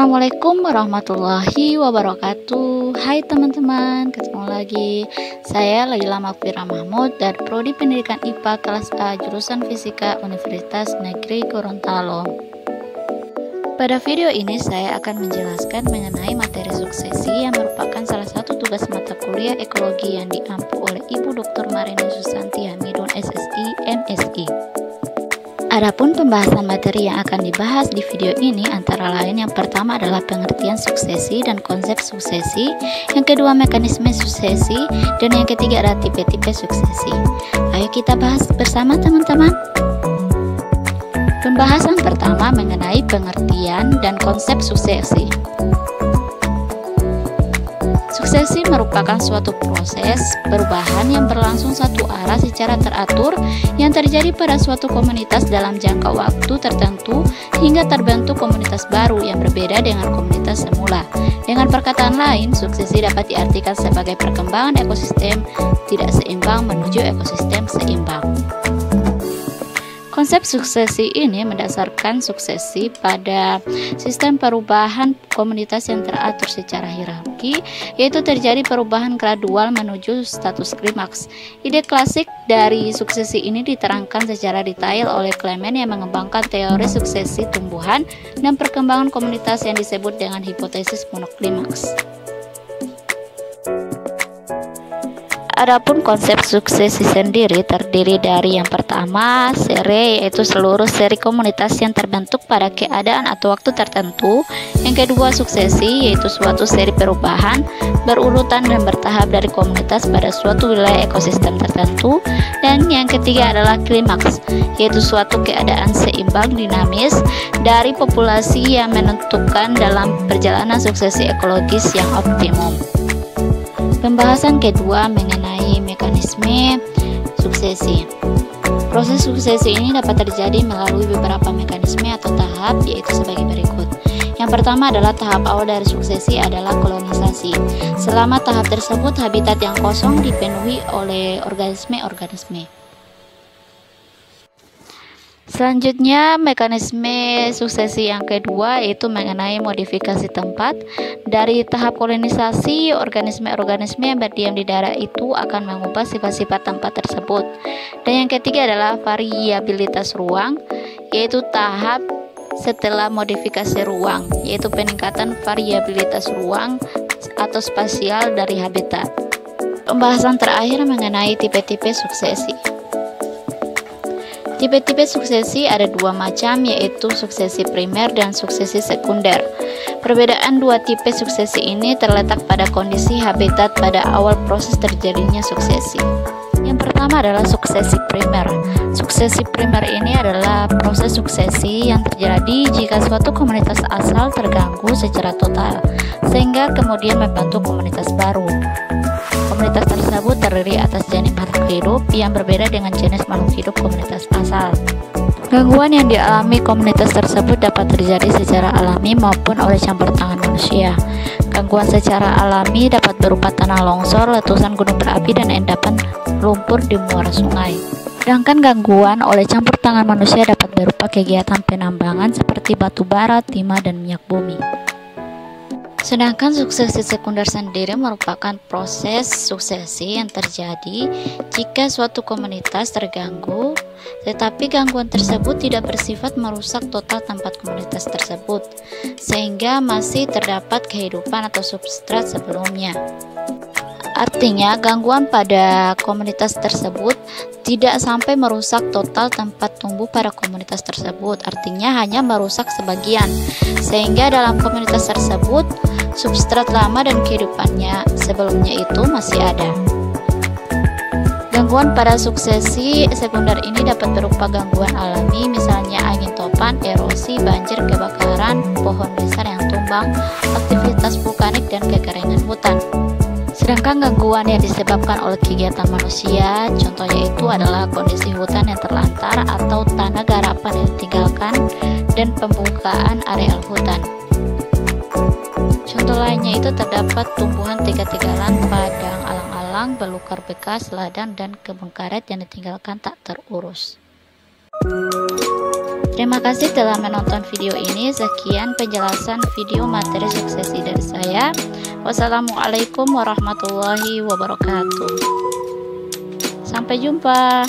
Assalamualaikum warahmatullahi wabarakatuh. Hai teman-teman, ketemu lagi. Saya Laila Makfira Mahmud dari Prodi Pendidikan IPA kelas A jurusan Fisika Universitas Negeri Gorontalo. Pada video ini saya akan menjelaskan mengenai materi suksesi yang merupakan salah satu tugas mata kuliah ekologi yang diampu oleh Ibu Dr. Marini Susanti Hamidun SSI MSI. Adapun pembahasan materi yang akan dibahas di video ini antara lain yang pertama adalah pengertian suksesi dan konsep suksesi, yang kedua mekanisme suksesi, dan yang ketiga adalah tipe-tipe suksesi. Ayo kita bahas bersama teman-teman. Pembahasan pertama mengenai pengertian dan konsep suksesi. Suksesi merupakan suatu proses perubahan yang berlangsung satu arah secara teratur yang terjadi pada suatu komunitas dalam jangka waktu tertentu hingga terbentuk komunitas baru yang berbeda dengan komunitas semula. Dengan perkataan lain, suksesi dapat diartikan sebagai perkembangan ekosistem tidak seimbang menuju ekosistem seimbang. Konsep suksesi ini mendasarkan suksesi pada sistem perubahan komunitas yang teratur secara hierarki, yaitu terjadi perubahan gradual menuju status klimaks. Ide klasik dari suksesi ini diterangkan secara detail oleh Clement yang mengembangkan teori suksesi tumbuhan dan perkembangan komunitas yang disebut dengan hipotesis monoklimaks. Adapun konsep suksesi sendiri terdiri dari yang pertama, seri, yaitu seluruh seri komunitas yang terbentuk pada keadaan atau waktu tertentu. Yang kedua, suksesi, yaitu suatu seri perubahan berurutan dan bertahap dari komunitas pada suatu wilayah ekosistem tertentu. Dan yang ketiga adalah klimaks, yaitu suatu keadaan seimbang dinamis dari populasi yang menentukan dalam perjalanan suksesi ekologis yang optimum. Pembahasan kedua mengenai mekanisme suksesi. Proses suksesi ini dapat terjadi melalui beberapa mekanisme atau tahap, yaitu sebagai berikut. Yang pertama adalah tahap awal dari suksesi adalah kolonisasi. Selama tahap tersebut, habitat yang kosong dipenuhi oleh organisme-organisme. Selanjutnya, mekanisme suksesi yang kedua yaitu mengenai modifikasi tempat. Dari tahap kolonisasi, organisme-organisme yang berdiam di daerah itu akan mengubah sifat-sifat tempat tersebut. Dan yang ketiga adalah variabilitas ruang, yaitu tahap setelah modifikasi ruang, yaitu peningkatan variabilitas ruang atau spasial dari habitat. Pembahasan terakhir mengenai tipe-tipe suksesi. Tipe-tipe suksesi ada dua macam, yaitu suksesi primer dan suksesi sekunder. Perbedaan dua tipe suksesi ini terletak pada kondisi habitat pada awal proses terjadinya suksesi. Yang pertama adalah suksesi primer. Suksesi primer ini adalah proses suksesi yang terjadi jika suatu komunitas asal terganggu secara total, sehingga kemudian membentuk komunitas baru. Komunitas tersebut terdiri atas jenis makhluk hidup yang berbeda dengan jenis makhluk hidup komunitas asal. Gangguan yang dialami komunitas tersebut dapat terjadi secara alami maupun oleh campur tangan manusia. Gangguan secara alami dapat berupa tanah longsor, letusan gunung berapi, dan endapan lumpur di muara sungai. Sedangkan gangguan oleh campur tangan manusia dapat berupa kegiatan penambangan seperti batu bara, timah, dan minyak bumi. Sedangkan suksesi sekunder sendiri merupakan proses suksesi yang terjadi jika suatu komunitas terganggu, tetapi gangguan tersebut tidak bersifat merusak total tempat komunitas tersebut, sehingga masih terdapat kehidupan atau substrat sebelumnya. Artinya, gangguan pada komunitas tersebut tidak sampai merusak total tempat tumbuh pada komunitas tersebut, artinya hanya merusak sebagian, sehingga dalam komunitas tersebut substrat lama dan kehidupannya sebelumnya itu masih ada. Gangguan pada suksesi sekunder ini dapat berupa gangguan alami, misalnya angin topan, erosi, banjir, kebakaran, pohon besar yang tumbang, aktivitas vulkanik, dan kekeringan hutan. Sedangkan gangguan yang disebabkan oleh kegiatan manusia, contohnya itu adalah kondisi hutan yang terlantar atau tanah garapan yang ditinggalkan dan pembukaan areal hutan. Contoh lainnya itu terdapat tumbuhan tiga-tigalan, padang alang-alang, belukar bekas, ladang, dan kebun karet yang ditinggalkan tak terurus. Terima kasih telah menonton video ini. Sekian penjelasan video materi suksesi dari saya. Wassalamualaikum warahmatullahi wabarakatuh. Sampai jumpa.